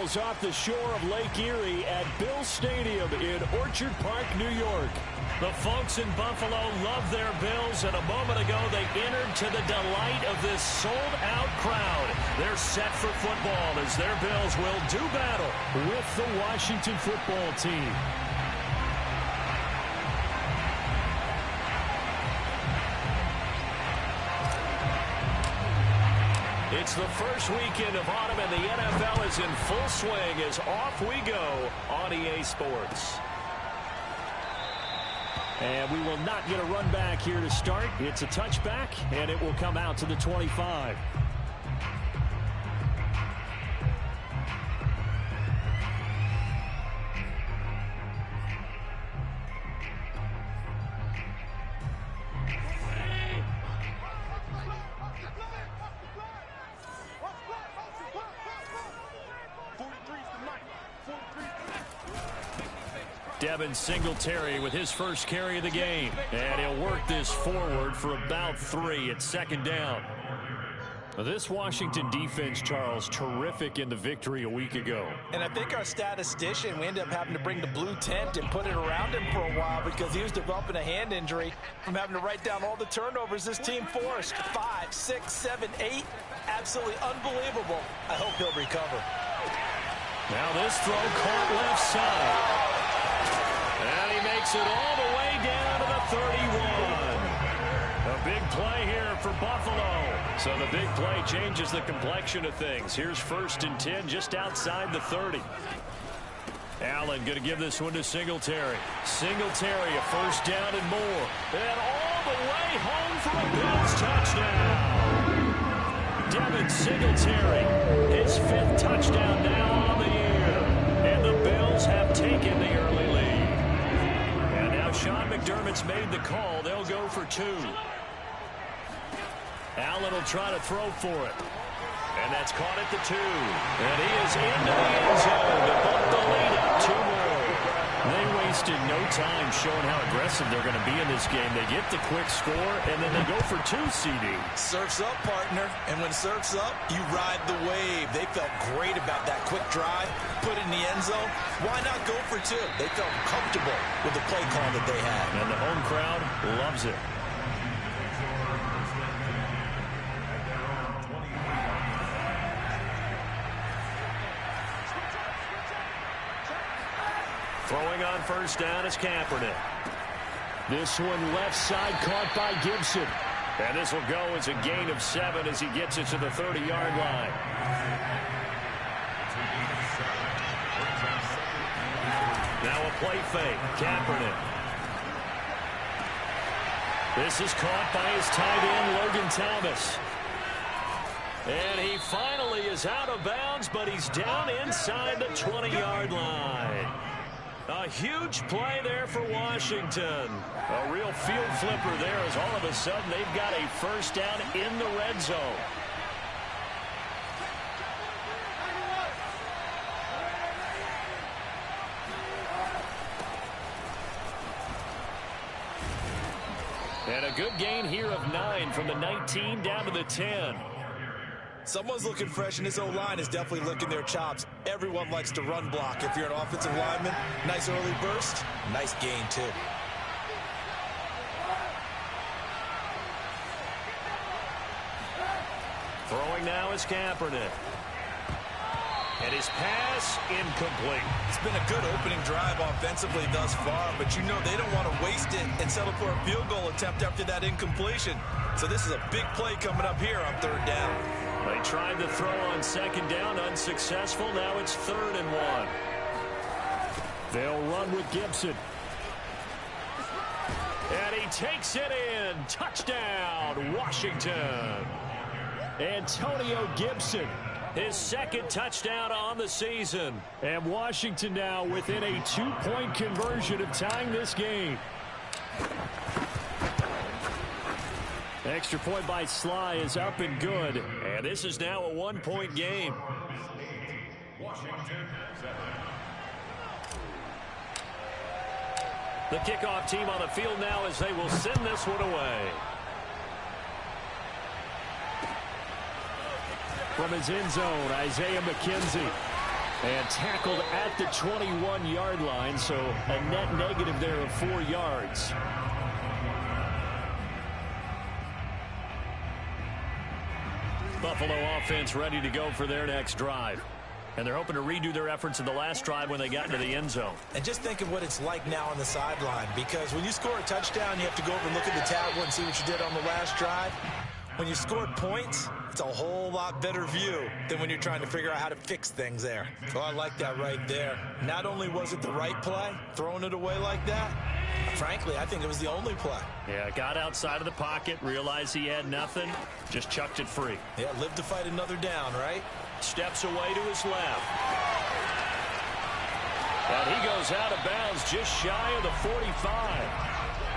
miles off the shore of Lake Erie at Bill Stadium in Orchard Park, New York. The folks in Buffalo love their Bills, and a moment ago they entered to the delight of this sold-out crowd. They're set for football as their Bills will do battle with the Washington football team. It's the first weekend of autumn, and the NFL is in full swing as off we go on EA Sports. And we will not get a run back here to start. It's a touchback, and it will come out to the 25. Devin Singletary with his first carry of the game. And he'll work this forward for about 3 at second down. This Washington defense, Charles, terrific in the victory a week ago. And I think our statistician, we ended up having to bring the blue tent and put it around him for a while because he was developing a hand injury from having to write down all the turnovers this team forced. 5, 6, 7, 8. Absolutely unbelievable. I hope he'll recover. Now this throw caught left side. And he makes it all the way down to the 31. A big play here for Buffalo. So the big play changes the complexion of things. Here's 1st and 10 just outside the 30. Allen going to give this one to Singletary. Singletary, a first down and more. And all the way home for a Bills touchdown. Devin Singletary, his 5th touchdown now on the year. And the Bills have taken the early lead. And now Sean McDermott's made the call. They'll go for 2. Allen will try to throw for it. And that's caught at the 2. And he is into the end zone to bump the lead up 2 more. They wasted no time showing how aggressive they're going to be in this game. They get the quick score, and then they go for 2, CD. Surf's up, partner. And when surf's up, you ride the wave. They felt great about that quick drive, put it in the end zone. Why not go for 2? They felt comfortable with the play call that they had. And the home crowd loves it. Throwing on first down is Kaepernick. This one left side caught by Gibson. And this will go as a gain of 7 as he gets it to the 30-yard line. Now a play fake. Kaepernick. This is caught by his tight end, Logan Thomas. And he finally is out of bounds, but he's down inside the 20-yard line. A huge play there for Washington. A real field flipper there as all of a sudden they've got a first down in the red zone. And a good gain here of 9 from the 19 down to the 10. Someone's looking fresh, and his O-line is definitely licking their chops. Everyone likes to run block. If you're an offensive lineman, nice early burst, nice gain, too. Throwing now is Kaepernick. And his pass incomplete. It's been a good opening drive offensively thus far, but you know they don't want to waste it and settle for a field goal attempt after that incompletion. So this is a big play coming up here on 3rd down. They tried to throw on 2nd down, unsuccessful. Now it's 3rd and 1. They'll run with Gibson. And he takes it in. Touchdown, Washington. Antonio Gibson, his 2nd touchdown on the season. And Washington now within a 2-point conversion of tying this game. Extra point by Sly is up and good. And this is now a 1-point game. The kickoff team on the field now as they will send this one away. From his end zone, Isaiah McKenzie. And tackled at the 21-yard line, so a net negative there of 4 yards. Buffalo offense ready to go for their next drive. And they're hoping to redo their efforts in the last drive when they got into the end zone. And just think of what it's like now on the sideline, because when you score a touchdown, you have to go over and look at the tablet and see what you did on the last drive. When you scored points, it's a whole lot better view than when you're trying to figure out how to fix things there. So I like that right there. Not only was it the right play, throwing it away like that, frankly, I think it was the only play. Yeah, got outside of the pocket, realized he had nothing, just chucked it free. Yeah, live to fight another down, right? Steps away to his left. And he goes out of bounds just shy of the 45.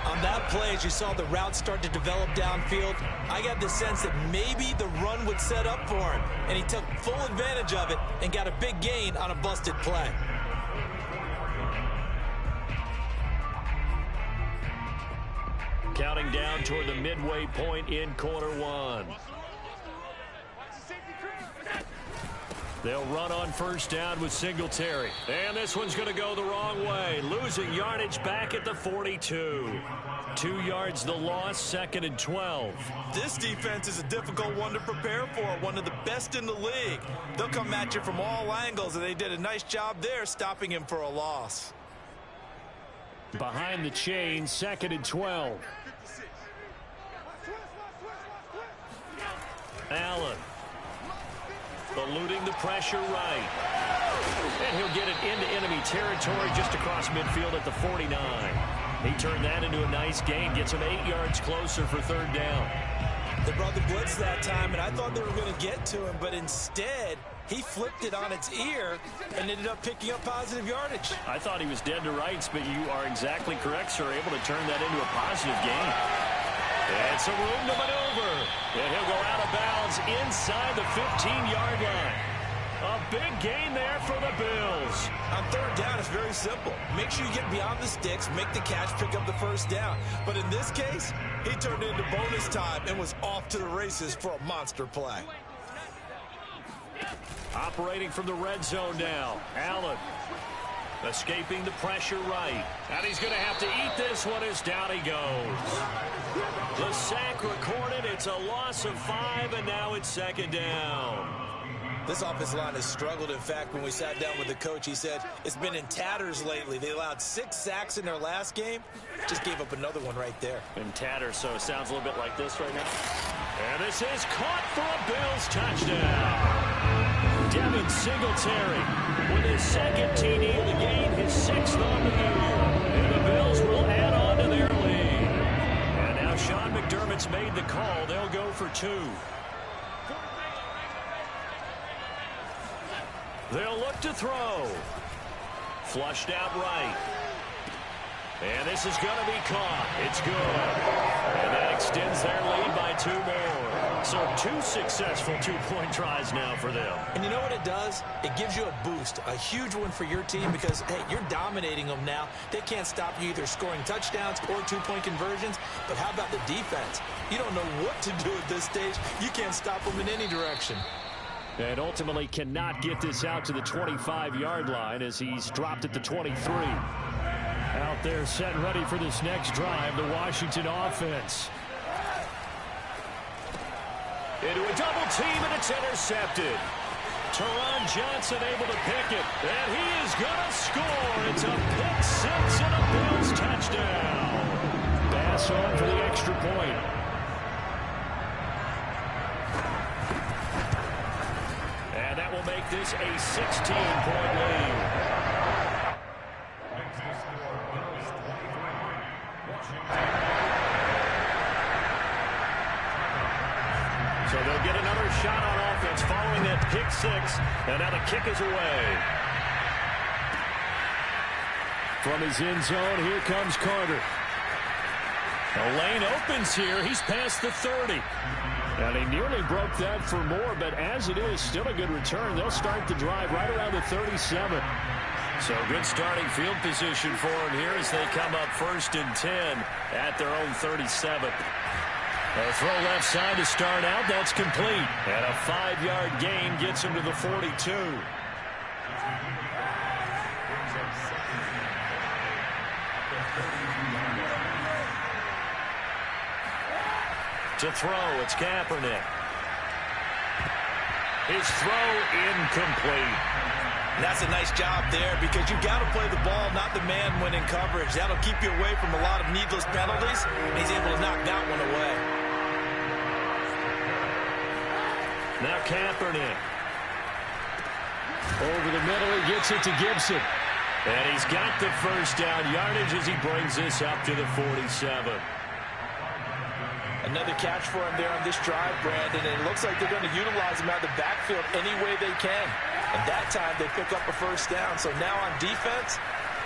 On that play, as you saw the route start to develop downfield, I got the sense that maybe the run would set up for him. And he took full advantage of it and got a big gain on a busted play. Counting down toward the midway point in quarter one. They'll run on first down with Singletary. And this one's going to go the wrong way. Losing yardage back at the 42. 2 yards the loss, 2nd and 12. This defense is a difficult one to prepare for, one of the best in the league. They'll come at you from all angles, and they did a nice job there stopping him for a loss. Behind the chain, 2nd and 12. Allen. Eluding the pressure right. And he'll get it into enemy territory just across midfield at the 49. He turned that into a nice gain. Gets him 8 yards closer for 3rd down. They brought the blitz that time, and I thought they were going to get to him, but instead, he flipped it on its ear and ended up picking up positive yardage. I thought he was dead to rights, but you are exactly correct, sir. Able to turn that into a positive gain. And some room to maneuver. And he'll go out of bounds inside the 15-yard line. A big gain there for the Bills. On 3rd down, it's very simple. Make sure you get beyond the sticks, make the catch, pick up the 1st down. But in this case, he turned into bonus time and was off to the races for a monster play. Operating from the red zone now. Allen escaping the pressure right. And he's going to have to eat this one as down he goes. The sack recorded. It's a loss of 5, and now it's 2nd down. This offensive line has struggled. In fact, when we sat down with the coach, he said it's been in tatters lately. They allowed 6 sacks in their last game. Just gave up another one right there. In tatters, so it sounds a little bit like this right now. And this is caught for a Bills touchdown. Devin Singletary with his 2nd TD of the game, his 6th on the year. And the Bills will add on to their lead. And now Sean McDermott's made the call. They'll go for 2. They'll look to throw. Flushed out right. And this is going to be caught. It's good. And that extends their lead by 2 more. So 2 successful 2-point tries now for them. And you know what it does? It gives you a boost, a huge one for your team because, hey, you're dominating them now. They can't stop you either scoring touchdowns or 2-point conversions. But how about the defense? You don't know what to do at this stage. You can't stop them in any direction. And ultimately cannot get this out to the 25-yard line as he's dropped at the 23. Out there set and ready for this next drive, the Washington offense. Into a double team, and it's intercepted. Teron Johnson able to pick it, and he is going to score. It's a pick 6 and a Bills touchdown. Bass on for the extra point. And that will make this a 16-point lead. So they'll get another shot on offense following that pick 6. And now the kick is away. From his end zone, here comes Carter. The lane opens here. He's past the 30. And he nearly broke that for more, but as it is, still a good return. They'll start the drive right around the 37. So good starting field position for him here as they come up 1st and 10 at their own 37. A throw left side to start out. That's complete. And a 5-yard gain gets him to the 42. To throw, it's Kaepernick. His throw incomplete. That's a nice job there because you got to play the ball, not the man when in coverage. That'll keep you away from a lot of needless penalties, and he's able to knock that one away. Now Kaepernick. Over the middle, he gets it to Gibson. And he's got the first down yardage as he brings this up to the 47. Another catch for him there on this drive, Brandon, and it looks like they're going to utilize him out of the backfield any way they can. And that time they pick up a first down. So now on defense,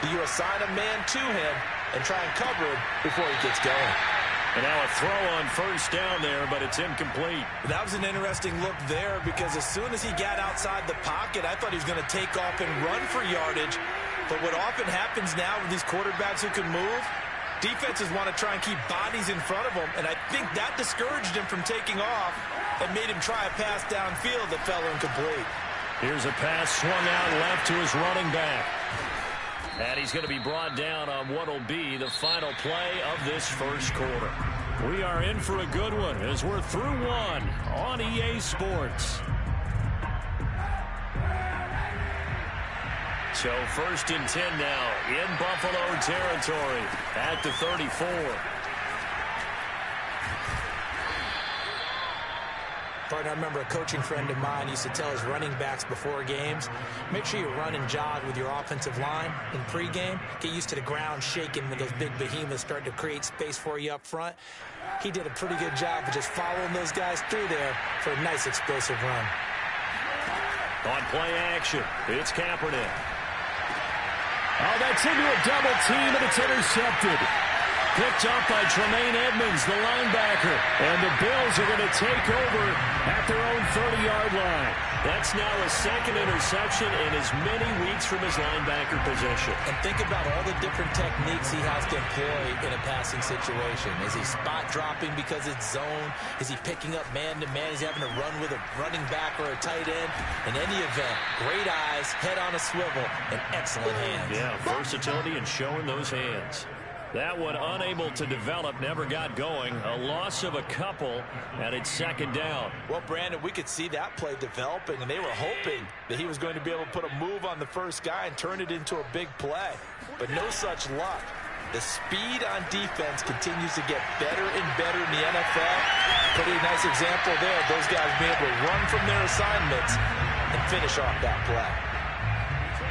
you assign a man to him and try and cover him before he gets going. And now a throw on first down there, but it's incomplete. That was an interesting look there because as soon as he got outside the pocket, I thought he was going to take off and run for yardage. But what often happens now with these quarterbacks who can move, defenses want to try and keep bodies in front of them, and I think that discouraged him from taking off and made him try a pass downfield that fell incomplete. Here's a pass swung out left to his running back. And he's going to be brought down on what will be the final play of this first quarter. We are in for a good one as we're through one on EA Sports. So 1st and 10 now in Buffalo territory at the 34. Partner, I remember a coaching friend of mine used to tell his running backs before games, make sure you run and jog with your offensive line in pregame. Get used to the ground shaking when those big behemoths start to create space for you up front. He did a pretty good job of just following those guys through there for a nice explosive run. On play action, it's Kaepernick. Oh, that's into a double team, and it's intercepted. Picked up by Tremaine Edmonds, the linebacker. And the Bills are going to take over at their own 30-yard line. That's now a second interception in as many weeks from his linebacker position. And think about all the different techniques he has to employ in a passing situation. Is he spot dropping because it's zone? Is he picking up man-to-man? Is he having to run with a running back or a tight end? In any event, great eyes, head on a swivel, and excellent hands. Yeah, versatility and showing those hands. That one unable to develop, never got going. A loss of a couple, and it's second down. Well, Brandon, we could see that play developing, and they were hoping that he was going to be able to put a move on the first guy and turn it into a big play. But no such luck. The speed on defense continues to get better and better in the NFL. Pretty nice example there of those guys being able to run from their assignments and finish off that play.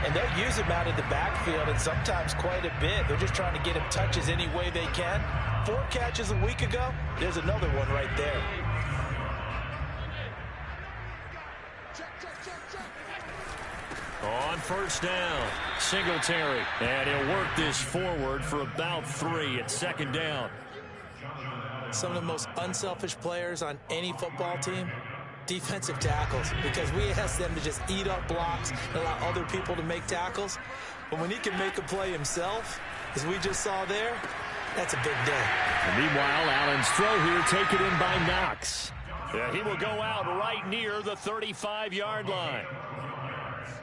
And they'll use him out of the backfield, and sometimes quite a bit. They're just trying to get him touches any way they can. 4 catches a week ago. There's another one right there. On first down, Singletary. And he'll work this forward for about 3 at second down. Some of the most unselfish players on any football team, defensive tackles, because we ask them to just eat up blocks and allow other people to make tackles. But when he can make a play himself, as we just saw there, that's a big day. And meanwhile, Allen's throw here taken in by Knox. Yeah, he will go out right near the 35-yard line.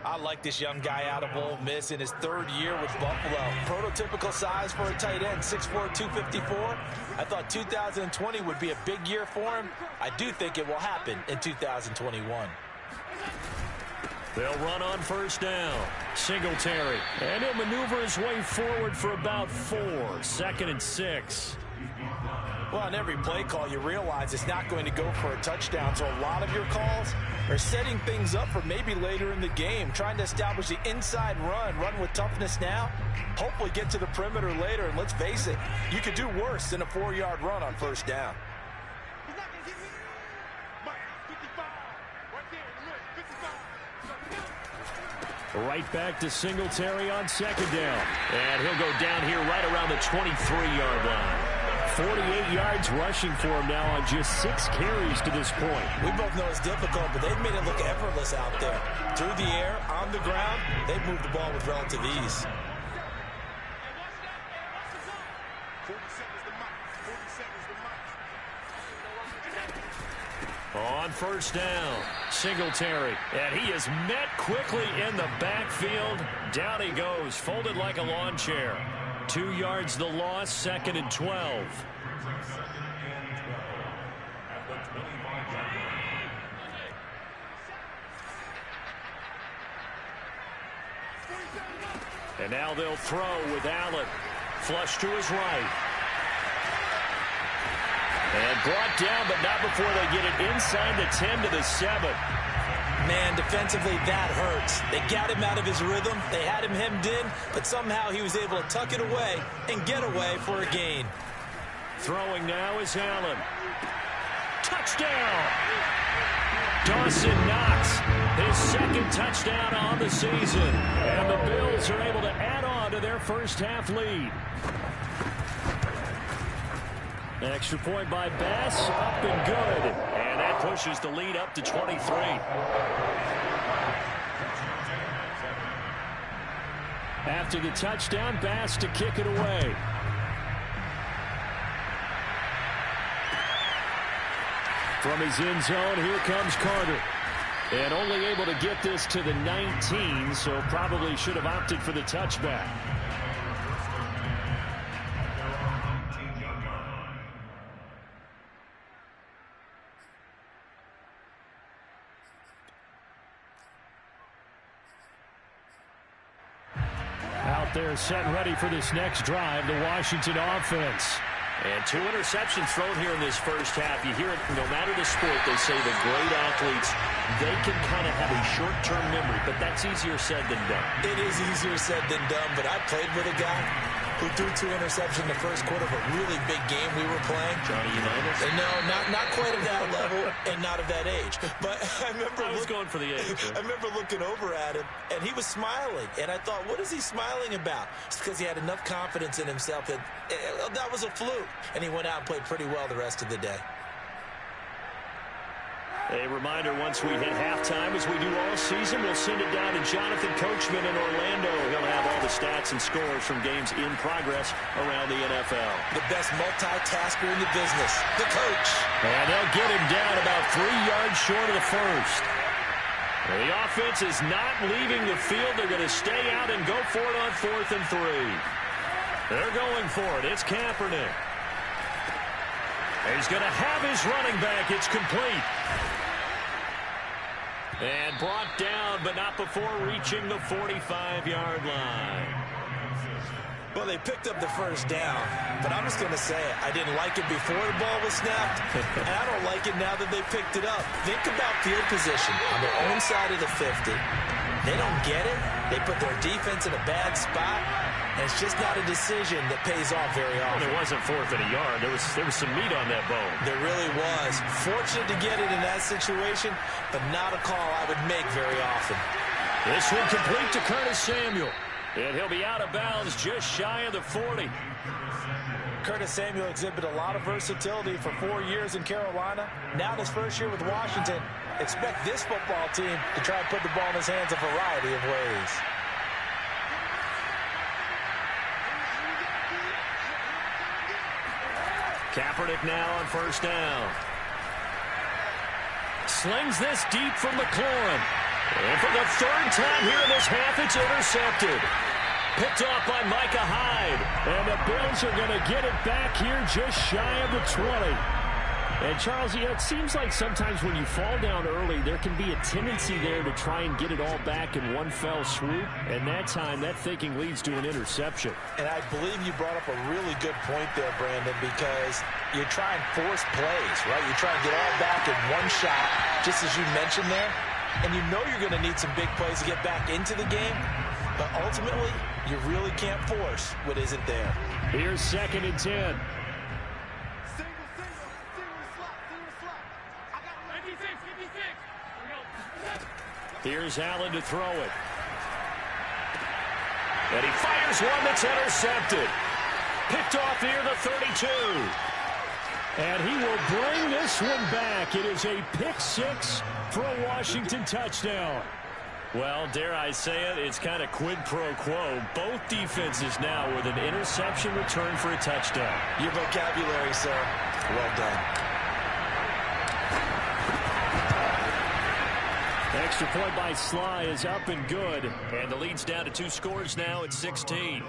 I like this young guy out of Ole Miss in his 3rd year with Buffalo. Prototypical size for a tight end, 6'4", 254. I thought 2020 would be a big year for him. I do think it will happen in 2021. They'll run on first down. Singletary. And he'll maneuver his way forward for about 4. 2nd and 6. Well, on every play call, you realize it's not going to go for a touchdown. So a lot of your calls are setting things up for maybe later in the game, trying to establish the inside run with toughness now, hopefully get to the perimeter later. And let's face it, you could do worse than a 4-yard run on first down. Right back to Singletary on second down. And he'll go down here right around the 23-yard line. 48 yards rushing for him now on just 6 carries to this point. We both know it's difficult, but they've made it look effortless out there. Through the air, on the ground, they've moved the ball with relative ease. On first down, Singletary. And he is met quickly in the backfield. Down he goes, folded like a lawn chair. 2 yards the loss, 2nd and 12. And now they'll throw with Allen. Flush to his right. And brought down, but not before they get it inside the 10 to the 7. Man, defensively, that hurts. They got him out of his rhythm. They had him hemmed in, but somehow he was able to tuck it away and get away for a gain. Throwing now is Allen. Touchdown! Dawson Knox, his second touchdown on the season. And the Bills are able to add on to their first half lead. Extra point by Bass, up and good. And that pushes the lead up to 23. After the touchdown, Bass to kick it away. From his end zone, here comes Carter. And only able to get this to the 19, so probably should have opted for the touchback. Out there set and ready for this next drive, the Washington offense. And 2 interceptions thrown here in this first half. You hear it, no matter the sport, they say the great athletes, they can kind of have a short-term memory, but that's easier said than done. It is easier said than done, but I played with a guy who threw 2 interceptions in the first quarter of a really big game we were playing. Johnny Unitas? No, not quite at that level and not of that age. But I remember I was going for the age. I remember looking over at him, and he was smiling. And I thought, what is he smiling about? It's because he had enough confidence in himself that that was a fluke. And he went out and played pretty well the rest of the day. A reminder, once we hit halftime, as we do all season, we'll send it down to Jonathan Coachman in Orlando. He'll have all the stats and scores from games in progress around the NFL. The best multitasker in the business, the coach. And they'll get him down about 3 yards short of the first. The offense is not leaving the field. They're going to stay out and go for it on 4th and 3. They're going for it. It's Kaepernick. He's going to have his running back. It's complete. And brought down, but not before reaching the 45-yard line. Well, they picked up the first down, but I'm just going to say it. I didn't like it before the ball was snapped, and I don't like it now that they picked it up. Think about field position on their own side of the 50. They don't get it. They put their defense in a bad spot, and it's just not a decision that pays off very often. It wasn't 4th and a yard. There was some meat on that bone. There really was. Fortunate to get it in that situation, but not a call I would make very often. This one complete to Curtis Samuel. And he'll be out of bounds just shy of the 40. Curtis Samuel exhibited a lot of versatility for 4 years in Carolina. Now in his first year with Washington, expect this football team to try and put the ball in his hands a variety of ways. Kaepernick now on first down. Slings this deep from McLaurin. And for the 3rd time here in this half, it's intercepted. Picked off by Micah Hyde. And the Bills are going to get it back here just shy of the 20. And, Charles, you know, it seems like sometimes when you fall down early, there can be a tendency there to try and get it all back in one fell swoop. And that time, that thinking leads to an interception. And I believe you brought up a really good point there, Brandon, because you try and force plays, right? You try and get all back in one shot, just as you mentioned there. And you know you're going to need some big plays to get back into the game. But ultimately, you really can't force what isn't there. Here's 2nd and 10. Here's Allen to throw it. And he fires one that's intercepted. Picked off near the 32. And he will bring this one back. It is a pick 6 for a Washington touchdown. Well, dare I say it, it's kind of quid pro quo. Both defenses now with an interception return for a touchdown. Your vocabulary, sir. Well done. Extra point by Sly is up and good. And the lead's down to 2 scores now at 16.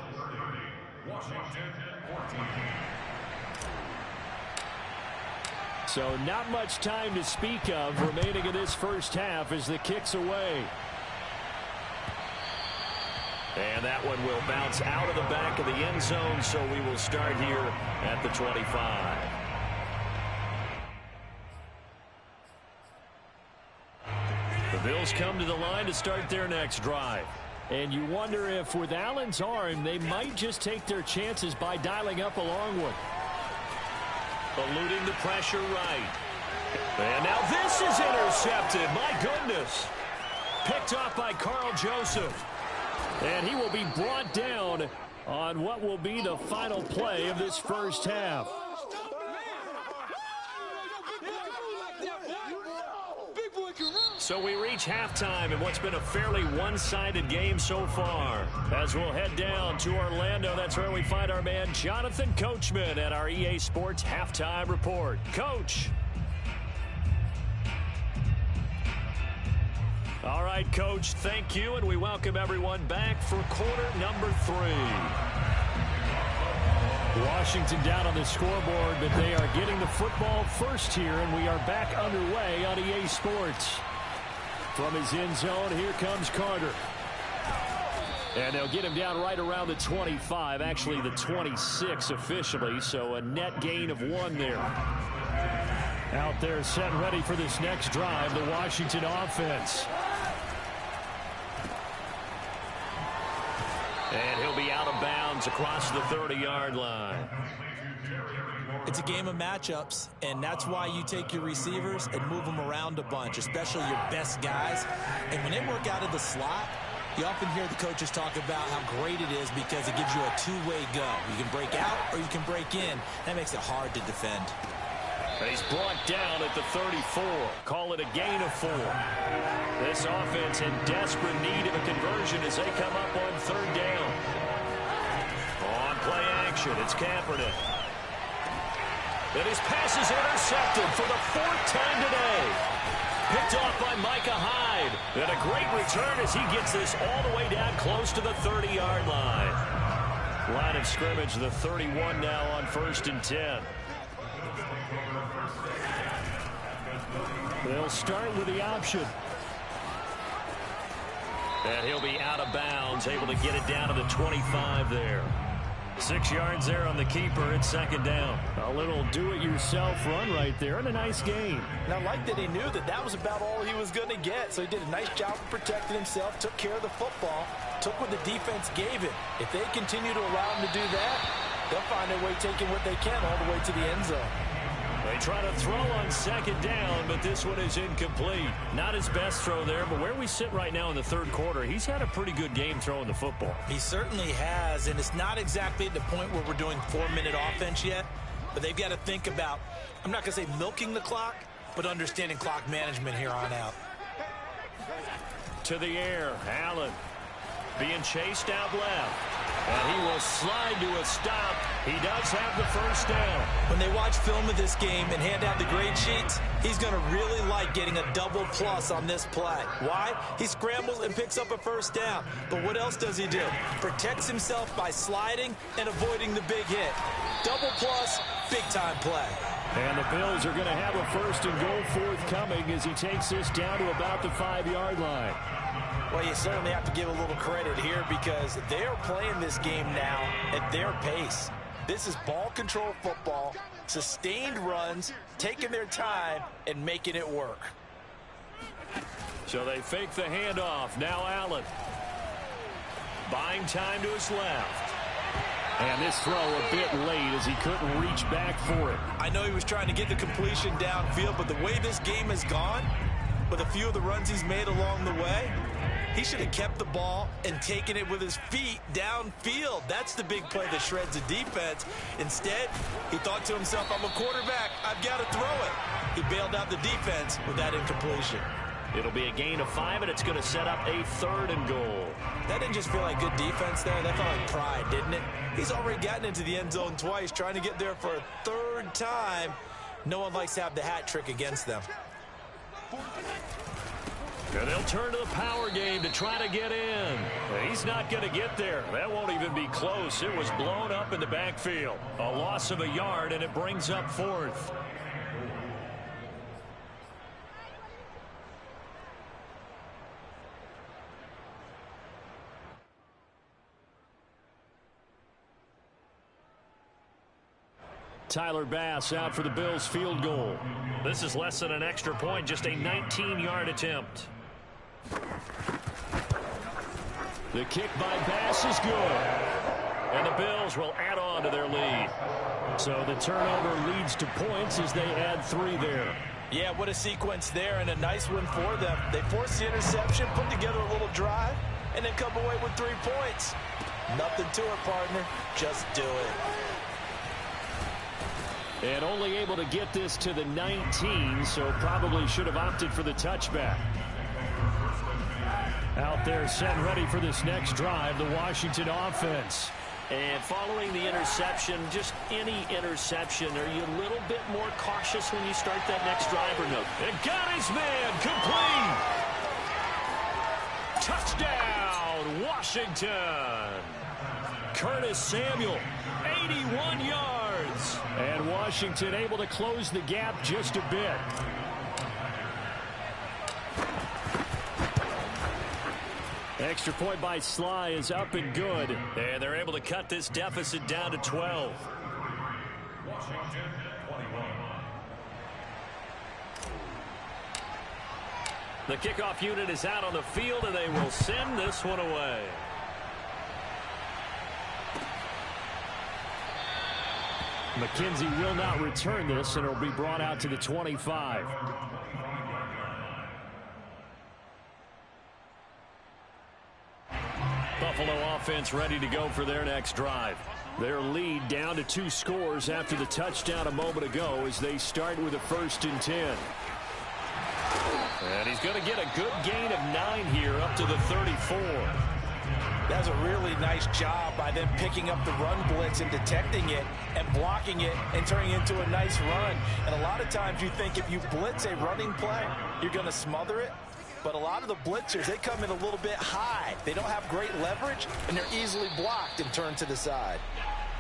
So not much time to speak of remaining in this first half as the kick's away. And that one will bounce out of the back of the end zone, so we will start here at the 25. The Bills come to the line to start their next drive. And you wonder if with Allen's arm, they might just take their chances by dialing up a long one. Eluding the pressure right. And now this is intercepted. My goodness. Picked off by Carl Joseph. And he will be brought down on what will be the final play of this first half. So we reach halftime in what's been a fairly one-sided game so far. As we'll head down to Orlando, that's where we find our man Jonathan Coachman at our EA Sports Halftime Report. Coach. All right, Coach, thank you, and we welcome everyone back for quarter number 3. Washington down on the scoreboard, but they are getting the football first here, and we are back underway on EA Sports. From his end zone, here comes Carter. And they'll get him down right around the 25, actually the 26 officially, so a net gain of 1 there. Out there set ready for this next drive, the Washington offense. And he'll be out of bounds across the 30-yard line. It's a game of matchups, and that's why you take your receivers and move them around a bunch, especially your best guys. And when they work out of the slot, you often hear the coaches talk about how great it is because it gives you a two-way go. You can break out or you can break in. That makes it hard to defend. He's brought down at the 34. Call it a gain of 4. This offense in desperate need of a conversion as they come up on 3rd down. On play action, it's Kaepernick. And his pass is intercepted for the 4th time today. Picked off by Micah Hyde. And a great return as he gets this all the way down close to the 30-yard line. Line of scrimmage, the 31 now on 1st and 10. They'll start with the option. And he'll be out of bounds, able to get it down to the 25 there. 6 yards there on the keeper. It's 2nd down. A little do-it-yourself run right there and a nice gain. And I like that he knew that that was about all he was going to get. So he did a nice job of protecting himself, took care of the football, took what the defense gave him. If they continue to allow him to do that, they'll find their way taking what they can all the way to the end zone. They try to throw on 2nd down, but this one is incomplete. Not his best throw there, but where we sit right now in the 3rd quarter, he's had a pretty good game throwing the football. He certainly has, and it's not exactly at the point where we're doing 4-minute offense yet, but they've got to think about, I'm not going to say milking the clock, but understanding clock management here on out. To the air, Allen being chased out left. And he will slide to a stop. He does have the 1st down. When they watch film of this game and hand out the grade sheets, he's going to really like getting a double plus on this play. Why? He scrambles and picks up a 1st down. But what else does he do? Protects himself by sliding and avoiding the big hit. Double plus, big-time play. And the Bills are going to have a 1st and goal forthcoming as he takes this down to about the 5-yard line. Well, you certainly have to give a little credit here because they're playing this game now at their pace. This is ball control football, sustained runs, taking their time, and making it work. So they fake the handoff. Now Allen. Buying time to his left. And this throw a bit late as he couldn't reach back for it. I know he was trying to get the completion downfield, but the way this game has gone, with a few of the runs he's made along the way, he should have kept the ball and taken it with his feet downfield. That's the big play that shreds the defense. Instead, he thought to himself, I'm a quarterback, I've got to throw it. He bailed out the defense with that incompletion. It'll be a gain of 5, and it's going to set up a 3rd and goal. That didn't just feel like good defense there. That felt like pride, didn't it? He's already gotten into the end zone twice, trying to get there for a 3rd time. No one likes to have the hat trick against them. And they'll turn to the power game to try to get in. He's not going to get there. That won't even be close. It was blown up in the backfield. A loss of a yard, and it brings up 4th. Tyler Bass out for the Bills field goal. This is less than an extra point, just a 19-yard attempt. The kick by Bass is good. And the Bills will add on to their lead. So the turnover leads to points as they add 3 there. Yeah, what a sequence there, and a nice win for them. They forced the interception, put together a little drive, and then come away with 3 points. Nothing to it, partner. Just do it. And only able to get this to the 19, so probably should have opted for the touchback. Out there set and ready for this next drive, the Washington offense. And following the interception, just any interception, are you a little bit more cautious when you start that next drive or no? It got his man complete. Touchdown, Washington. Curtis Samuel, 81 yards. And Washington able to close the gap just a bit. Extra point by Sly is up and good. And they're able to cut this deficit down to 12. Washington 21. The kickoff unit is out on the field, and they will send this one away. McKenzie will not return this, and it'll be brought out to the 25. Buffalo offense ready to go for their next drive. Their lead down to 2 scores after the touchdown a moment ago as they start with a 1st and 10. And he's going to get a good gain of 9 here up to the 34. That's a really nice job by them picking up the run blitz and detecting it and blocking it and turning it into a nice run. And a lot of times you think if you blitz a running play, you're going to smother it. But a lot of the blitzers, they come in a little bit high. They don't have great leverage, and they're easily blocked and turned to the side.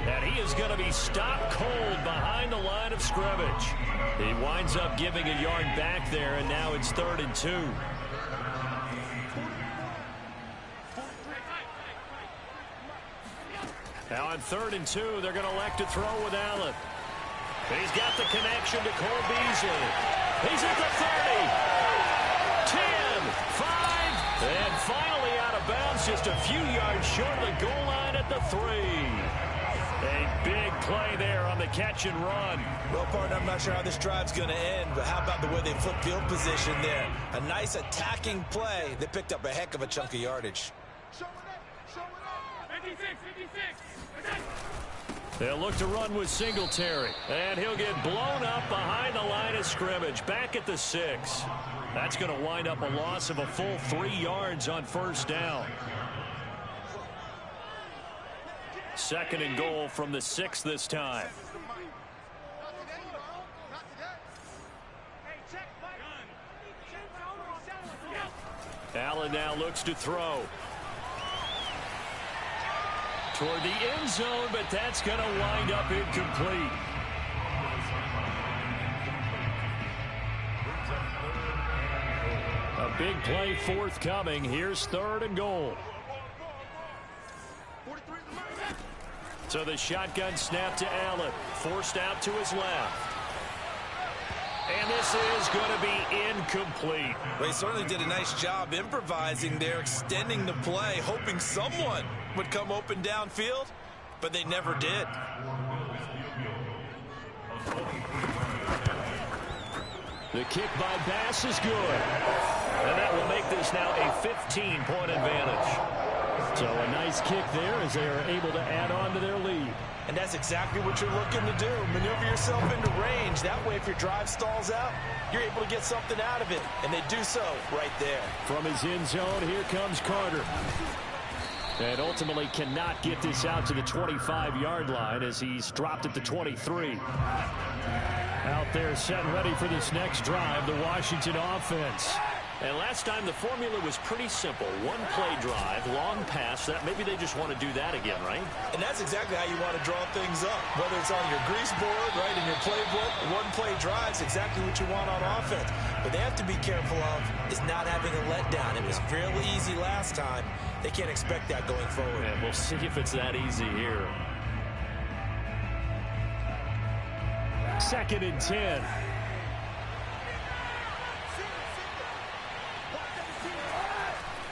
And he is going to be stopped cold behind the line of scrimmage. He winds up giving a yard back there, and now it's 3rd and 2. Now on 3rd and 2, they're going to elect to throw with Allen. He's got the connection to Cole Beasley. He's at the 30. 10, 5, and finally out of bounds, just a few yards short of the goal line at the 3. A big play there on the catch and run. Well, partner, I'm not sure how this drive's going to end, but how about the way they flip field position there? A nice attacking play. They picked up a heck of a chunk of yardage. They'll look to run with Singletary, and he'll get blown up behind the line of scrimmage, back at the 6. That's going to wind up a loss of a full 3 yards on 1st down. 2nd and goal from the 6 this time. Allen now looks to throw toward the end zone, but that's going to wind up incomplete. A big play forthcoming. Here's 3rd and goal. So the shotgun snap to Allen, forced out to his left. And this is going to be incomplete. Well, he certainly did a nice job improvising there, extending the play, hoping someone would come open downfield, but they never did. The kick by Bass is good. And that will make this now a 15-point advantage. So a nice kick there as they are able to add on to their lead. And that's exactly what you're looking to do. Maneuver yourself into range. That way, if your drive stalls out, you're able to get something out of it. And they do so right there. From his end zone, here comes Carter. And ultimately cannot get this out to the 25-yard line as he's dropped at the 23. Out there set and ready for this next drive, the Washington offense. And last time the formula was pretty simple. One play drive, long pass. That maybe they just want to do that again, right? And that's exactly how you want to draw things up. Whether it's on your grease board, right, in your playbook, one play drive is exactly what you want on offense. What they have to be careful of is not having a letdown. It was fairly easy last time. They can't expect that going forward. And we'll see if it's that easy here. 2nd and 10.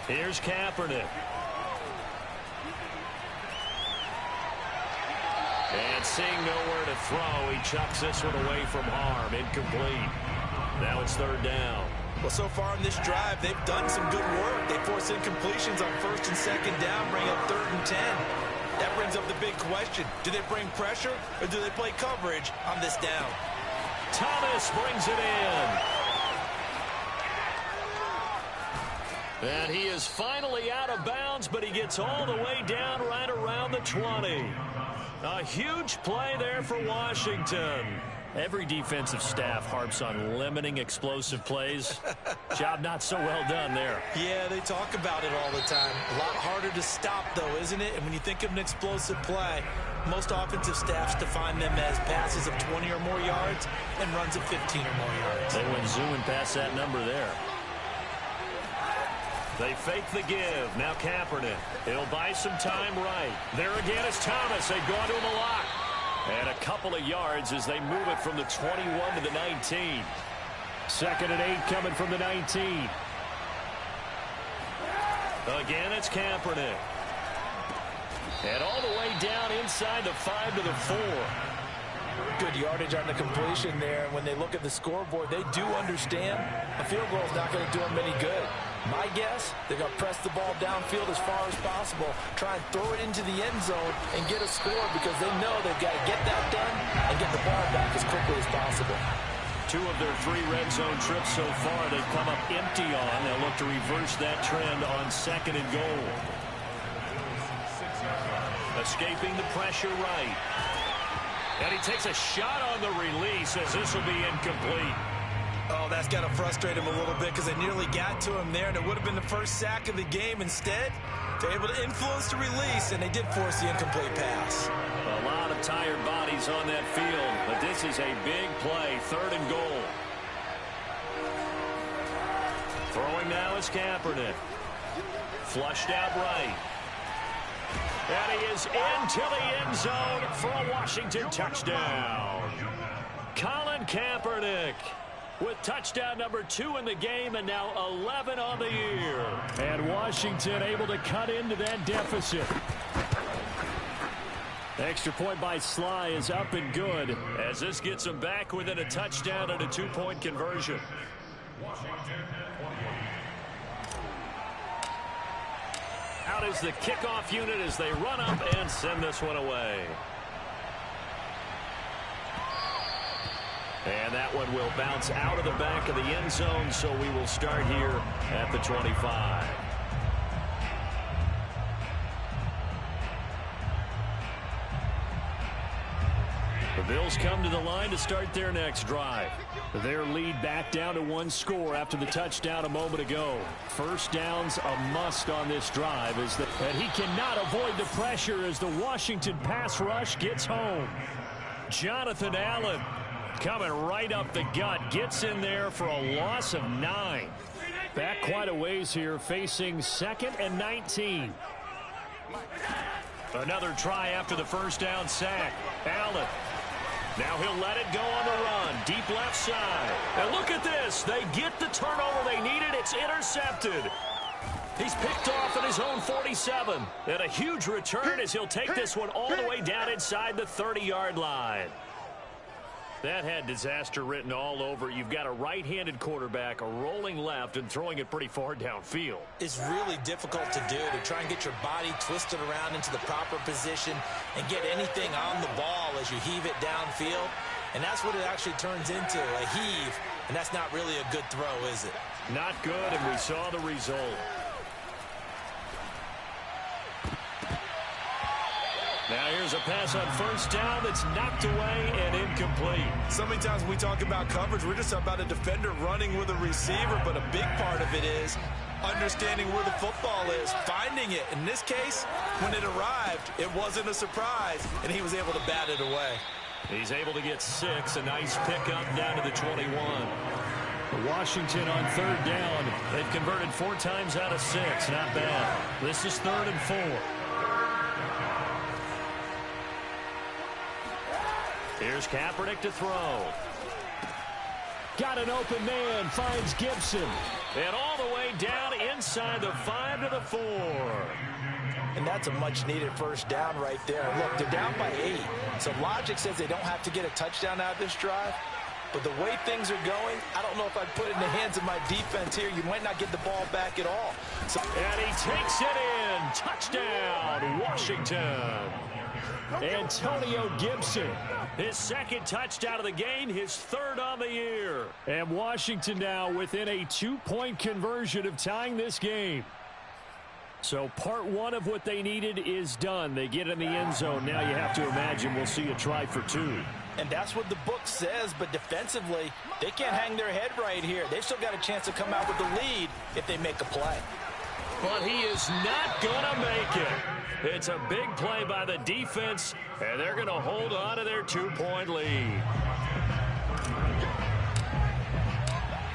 Here's Kaepernick. And seeing nowhere to throw, he chucks this one away from harm. Incomplete. Now it's 3rd down. Well, so far in this drive, they've done some good work. They force incompletions on 1st and 2nd down, bring up 3rd and 10. That brings up the big question. Do they bring pressure or do they play coverage on this down? Thomas brings it in. And he is finally out of bounds, but he gets all the way down right around the 20. A huge play there for Washington. Every defensive staff harps on limiting explosive plays. Job not so well done there. Yeah, they talk about it all the time. A lot harder to stop, though, isn't it? And when you think of an explosive play, most offensive staffs define them as passes of 20 or more yards and runs of 15 or more yards. They went zooming past that number there. They fake the give. Now Kaepernick. He'll buy some time right. There again is Thomas. They've gone to him a lot. And a couple of yards as they move it from the 21 to the 19. 2nd and 8 coming from the 19. Again, it's Kaepernick. And all the way down inside the 5 to the 4. Good yardage on the completion there. And when they look at the scoreboard, they do understand a field goal is not going to do them any good. My guess, they're going to press the ball downfield as far as possible, try and throw it into the end zone and get a score because they know they've got to get that done and get the ball back as quickly as possible. 2 of their 3 red zone trips so far they've come up empty on. They'll look to reverse that trend on 2nd and goal. Escaping the pressure right. And he takes a shot on the release as this will be incomplete. Oh, that's got to frustrate him a little bit because they nearly got to him there, and it would have been the first sack of the game. Instead, they're able to influence the release, and they did force the incomplete pass. A lot of tired bodies on that field, but this is a big play, 3rd and goal. Throwing now is Kaepernick. Flushed out right. And he is into the end zone for a Washington touchdown. Colin Kaepernick with touchdown number 2 in the game and now 11 on the year. And Washington able to cut into that deficit. Extra point by Sly is up and good as this gets them back within a touchdown and a 2-point conversion. Out is the kickoff unit as they run up and send this one away. And that one will bounce out of the back of the end zone, so we will start here at the 25. The Bills come to the line to start their next drive. Their lead back down to 1 score after the touchdown a moment ago. First down's a must on this drive, and he cannot avoid the pressure as the Washington pass rush gets home. Jonathan Allen coming right up the gut, gets in there for a loss of 9. Back quite a ways here, facing 2nd and 19. Another try after the first down sack. Allen. Now he'll let it go on the run. Deep left side. And look at this. They get the turnover they needed. It's intercepted. He's picked off at his own 47. And a huge return as he'll take this one all the way down inside the 30-yard line. That had disaster written all over. You've got a right-handed quarterback, a rolling left, and throwing it pretty far downfield. It's really difficult to do, to try and get your body twisted around into the proper position and get anything on the ball as you heave it downfield. And that's what it actually turns into, a heave. And that's not really a good throw, is it? Not good, and we saw the result. Now here's a pass on first down that's knocked away and incomplete. So many times when we talk about coverage, we're just about a defender running with a receiver, but a big part of it is understanding where the football is, finding it. In this case, when it arrived, it wasn't a surprise, and he was able to bat it away. He's able to get 6, a nice pickup down to the 21. Washington on 3rd down. They've converted 4 times out of 6. Not bad. This is 3rd and 4. Here's Kaepernick to throw. Got an open man, finds Gibson. And all the way down inside the 5 to the 4. And that's a much-needed first down right there. Look, they're down by 8. So logic says they don't have to get a touchdown out of this drive. But the way things are going, I don't know if I'd put it in the hands of my defense here. You might not get the ball back at all. And he takes it in. Touchdown, Washington. Antonio Gibson. His second touchdown of the game, his third on the year. And Washington now within a 2-point conversion of tying this game. So part one of what they needed is done. They get in the end zone. Now you have to imagine we'll see a try for 2. And that's what the book says, but defensively, they can't hang their head right here. They've still got a chance to come out with the lead if they make a play. But he is not going to make it. It's a big play by the defense, and they're going to hold on to their 2-point lead.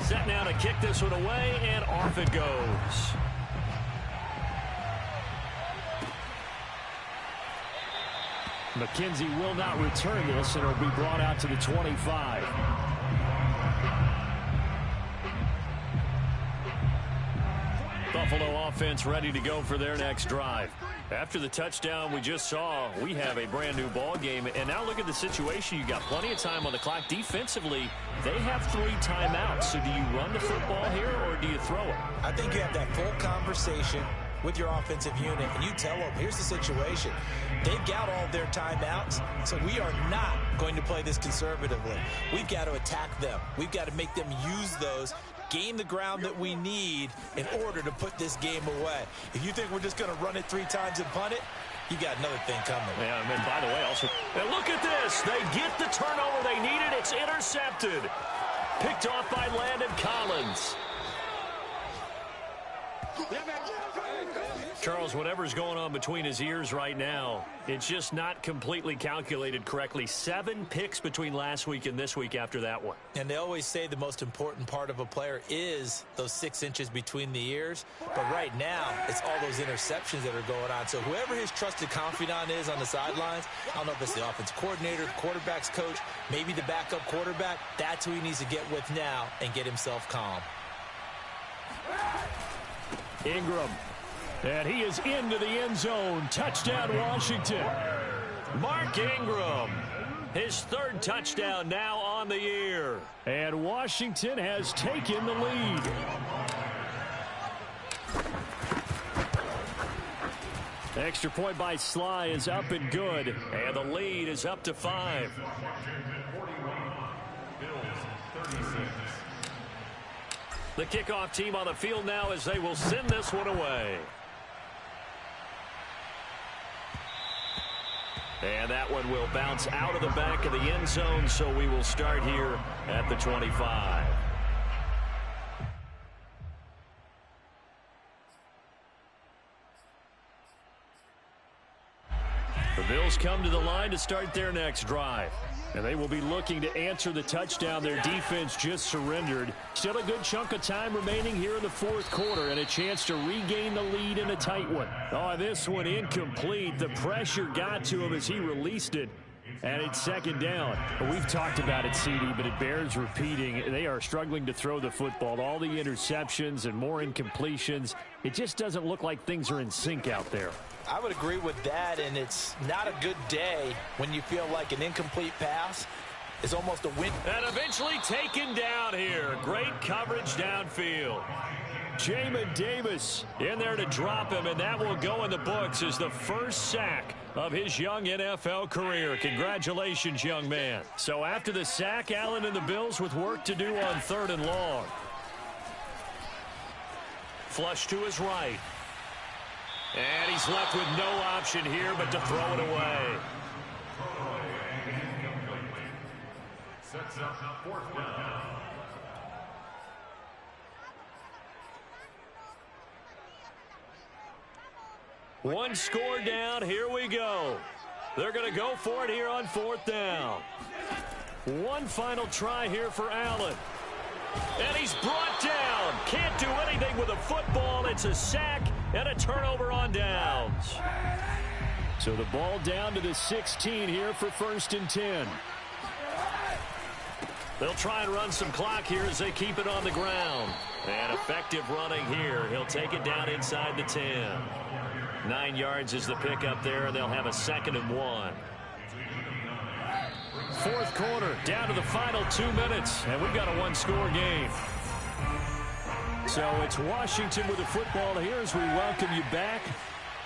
Set now to kick this one away, and off it goes. McKenzie will not return this, and it'll be brought out to the 25. Buffalo offense ready to go for their next drive. After the touchdown we just saw, we have a brand new ball game. And now look at the situation. You got plenty of time on the clock. Defensively, they have 3 timeouts. So do you run the football here or do you throw it? I think you have that full conversation with your offensive unit, and you tell them, here's the situation. They've got all their timeouts, so we are not going to play this conservatively. We've got to attack them. We've got to make them use those, gain the ground that we need in order to put this game away. If you think we're just going to run it 3 times and punt it, you got another thing coming. Yeah, and by the way, also, and look at this. They get the turnover they needed. It's intercepted. Picked off by Landon Collins. Charles, whatever's going on between his ears right now, it's just not completely calculated correctly. 7 picks between last week and this week after that one. And they always say the most important part of a player is those 6 inches between the ears. But right now, it's all those interceptions that are going on. So whoever his trusted confidant is on the sidelines, I don't know if it's the offense coordinator, the quarterback's coach, maybe the backup quarterback, that's who he needs to get with now and get himself calm. Ingram. And he is into the end zone. Touchdown, Washington. Mark Ingram. His 3rd touchdown now on the year. And Washington has taken the lead. Extra point by Sly is up and good. And the lead is up to 5. The kickoff team on the field now as they will send this one away. And that one will bounce out of the back of the end zone, so we will start here at the 25. The Bills come to the line to start their next drive. And they will be looking to answer the touchdown their defense just surrendered. Still a good chunk of time remaining here in the 4th quarter and a chance to regain the lead in a tight one. Oh, this one incomplete. The pressure got to him as he released it. And it's 2nd down. We've talked about it, CD, but it bears repeating. They are struggling to throw the football. All the interceptions and more incompletions. It just doesn't look like things are in sync out there. I would agree with that, and it's not a good day when you feel like an incomplete pass is almost a win. And eventually taken down here. Great coverage downfield. Jamin Davis in there to drop him, and that will go in the books as the first sack of his young NFL career. Congratulations, young man. So after the sack, Allen and the Bills with work to do on 3rd and long. Flush to his right. And he's left with no option here but to throw it away. Sets up 4th down. One score down. Here we go. They're going to go for it here on 4th down. One final try here for Allen. And he's brought down. Can't do anything with a football. It's a sack and a turnover on downs. So the ball down to the 16 here for 1st and 10. They'll try and run some clock here as they keep it on the ground. And effective running here. He'll take it down inside the 10. 9 yards is the pickup there, and they'll have a 2nd and 1. Fourth quarter, down to the final 2 minutes, and we've got a one-score game. So it's Washington with the football here as we welcome you back.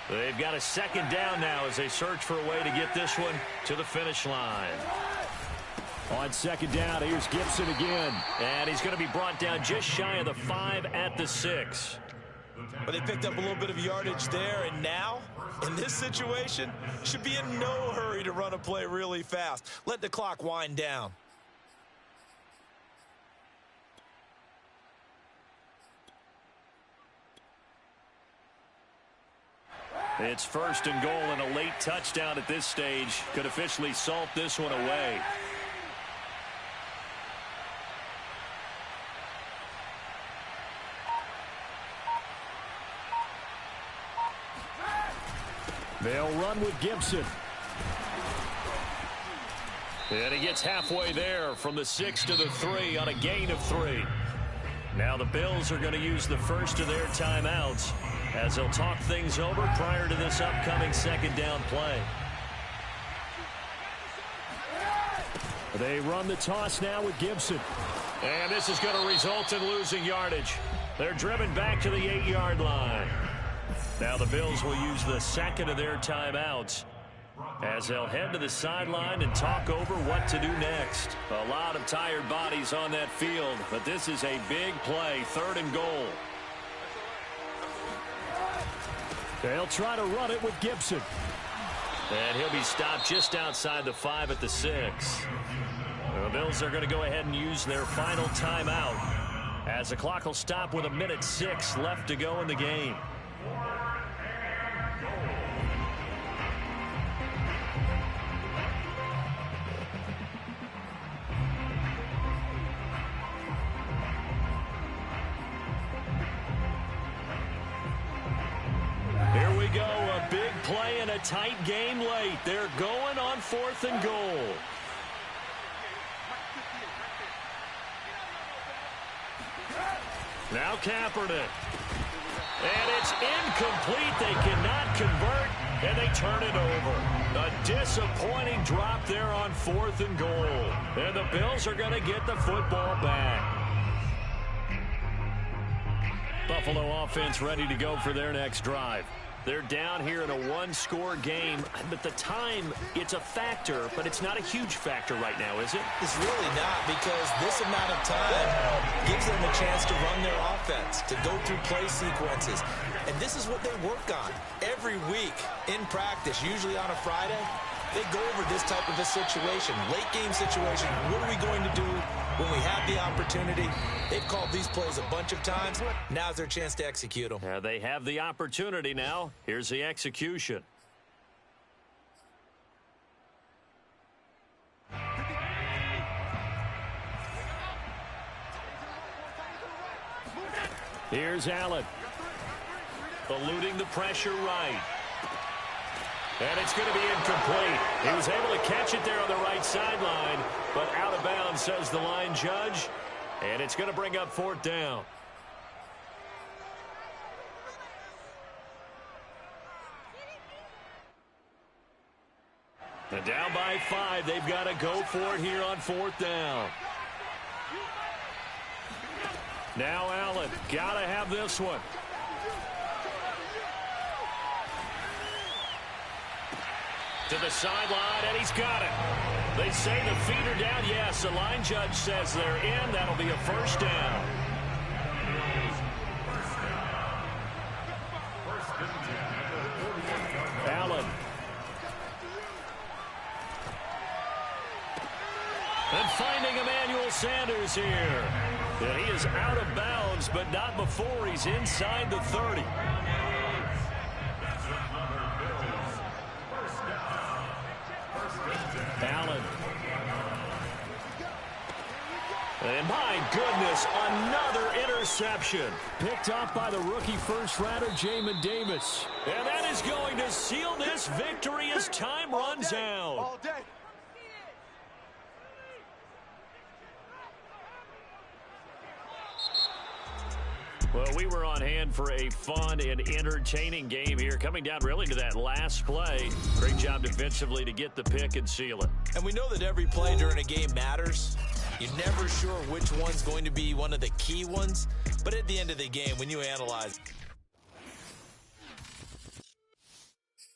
They've got a 2nd down now as they search for a way to get this one to the finish line. On 2nd down, here's Gibson again. And he's going to be brought down just shy of the 5 at the 6. But they picked up a little bit of yardage there, and now, in this situation, should be in no hurry to run a play really fast. Let the clock wind down. It's 1st and goal, and a late touchdown at this stage could officially salt this one away. They'll run with Gibson. And he gets halfway there from the 6 to the 3 on a gain of 3. Now the Bills are going to use the first of their timeouts as they'll talk things over prior to this upcoming 2nd down play. They run the toss now with Gibson. And this is going to result in losing yardage. They're driven back to the 8-yard line. Now the Bills will use the 2nd of their timeouts as they'll head to the sideline and talk over what to do next. A lot of tired bodies on that field, but this is a big play, 3rd and goal. They'll try to run it with Gibson. And he'll be stopped just outside the 5 at the 6. The Bills are going to go ahead and use their final timeout as the clock will stop with 1:06 left to go in the game. Here we go, a big play and a tight game late. They're going on 4th and goal. Now Kaepernick. And it's incomplete. They cannot convert, and they turn it over. A disappointing drop there on 4th and goal. And the Bills are going to get the football back. Buffalo offense ready to go for their next drive. They're down here in a one-score game, but the time, it's a factor, but it's not a huge factor right now, is it? It's really not, because this amount of time gives them a chance to run their offense, to go through play sequences. And this is what they work on every week in practice, usually on a Friday. They go over this type of a situation, late game situation. What are we going to do when we have the opportunity? They've called these plays a bunch of times. Now's their chance to execute them. Yeah, they have the opportunity now. Here's the execution. Here's Allen. Eluding the pressure right. And it's going to be incomplete. He was able to catch it there on the right sideline, but out of bounds, says the line judge. And it's going to bring up 4th down. And down by 5, they've got to go for it here on 4th down. Now Allen, got to have this one. To the sideline, and he's got it. They say the feet are down. Yes, the line judge says they're in. That'll be a 1st down. Allen. And finding Emmanuel Sanders here. And he is out of bounds, but not before he's inside the 30. Allen. And my goodness, another interception. Picked up by the rookie first-rounder, Jamin Davis. And that is going to seal this victory as time runs out. Well, we were on hand for a fun and entertaining game here, coming down really to that last play. Great job defensively to get the pick and seal it. And we know that every play during a game matters. You're never sure which one's going to be one of the key ones. But at the end of the game, when you analyze